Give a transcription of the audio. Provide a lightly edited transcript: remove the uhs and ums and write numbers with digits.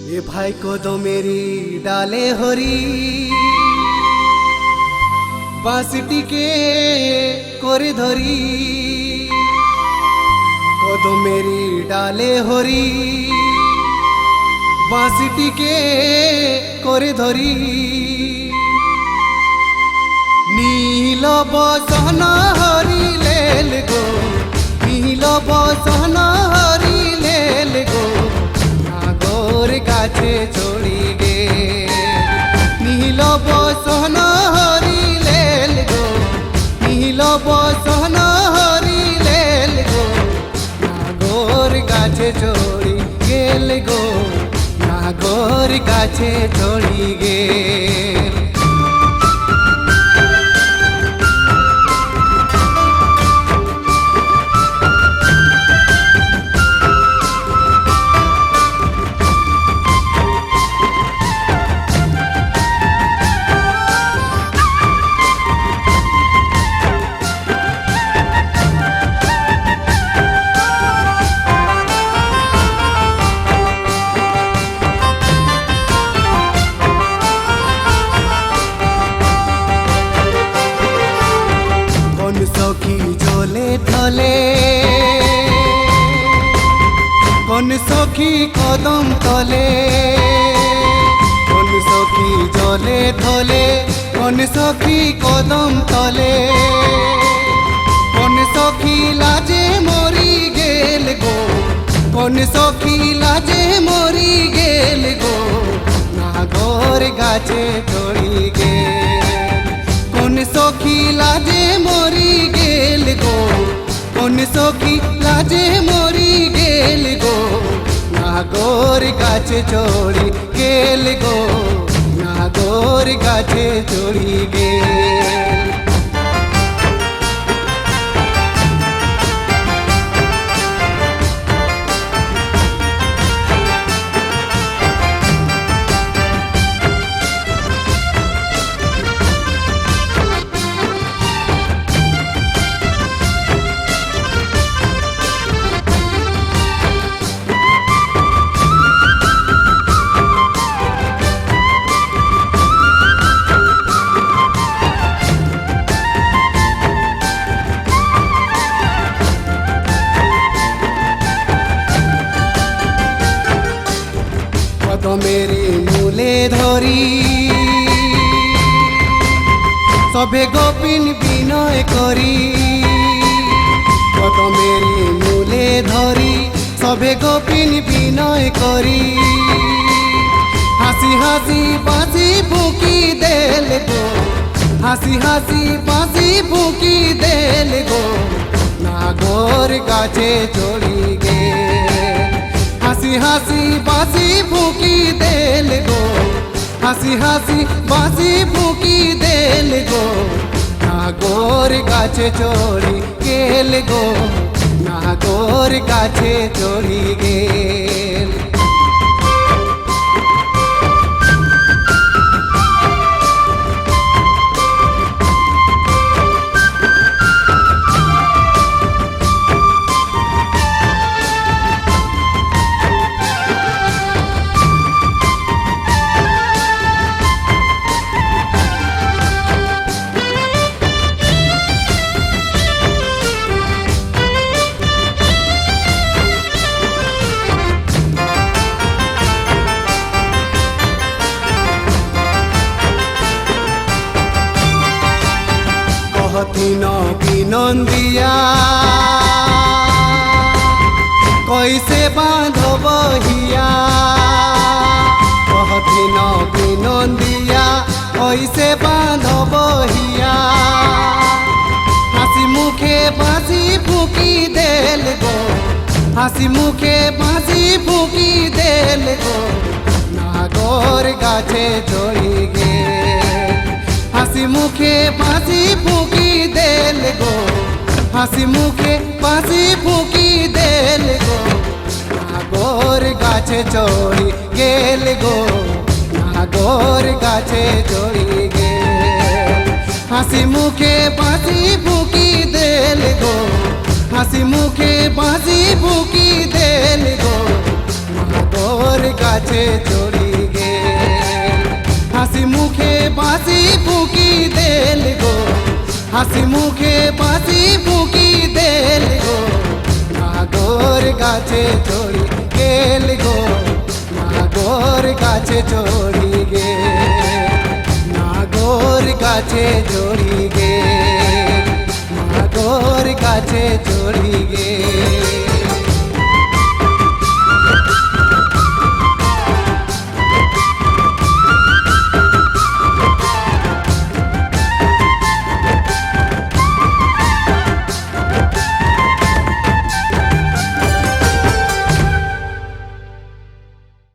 এ ভাই কদমেরি ডালে হরি বাঁশটিকে করে ধরি, কদমেরি ডালে হরি বাঁশটিকে করে ধরি। নীল বসন হরিলেল গো, নীল বসন হরিলেল গো, নাগর গাছে চড়ি গে। নীল বসন হরিলেল গো, নীল বসন হরিলেল গো, নাগর গাছে চড়ি গেল গো, নাগর গাছে চড়ি গেল। সখী জলে ঢলে, কোন সখী কদম তলে, কোন সখী জলে ঢলে, কোন সখী কদম তলে, কোন সখী লাজে মরি গেল গো, কোন সখী লাজে মরি গেল গো, নাগর গাছে চড়ি গেল। কোন সখী লাজে মরি গেল গো, কোন সখী লাজে মরি গেল গো, নাগর গাছে চড়ি গেল গো, নাগর গাছে চড়ি গেল। কদমেরি মূলে ধরি সবে গোপিন বিনয় করি, কদমেরি মূলে ধরি সবে গোপিন বিনয় করি। হাসি হাসি বাঁশি ফুঁকি দেল গো, হাসি হাসি বাঁশি ফুঁকি দেল গো, নাগর গাছে চড়ি গে। হাসি হাসি বাঁশি ফুঁকি দেল গো, হাসি হাসি বাঁশি ফুঁকি দেল গো, নাগর গাছে চড়ি গেল গো, নাগর গাছে চড়ি গেল। कहथिन बिनंदिया कैसे बांधब हिया, कहथिन बिनंदिया कैसे बांधब हिया। हासि मुखे बाँशी फूँकी देल गो, हासि मुखे बाँशी फूँकी देल गो, नागर गाছে চড়ি গেল। হাসি মুখে বাঁশি ফুঁকি দেল গো, হাসি মুখে বাঁশি ফুঁকি দেল গো, নাগর গাছে চড়ি গেল গো, নাগর গাছে চড়ি গেল। হাসি মুখে বাঁশি ফুঁকি দেল গো, হাসি মুখে বাঁশি ফুঁকি দেল গো, নাগর গাছে গাছে চড়ি গে হাসি মুখে বাঁশি ফুঁকি দেল গো হাসি মুখে বাঁশি ফুঁকি দেল গো নাগর গাছে চড়ি গেল গো নাগর গাছে চড়ি গে নাগর গাছে চড়ি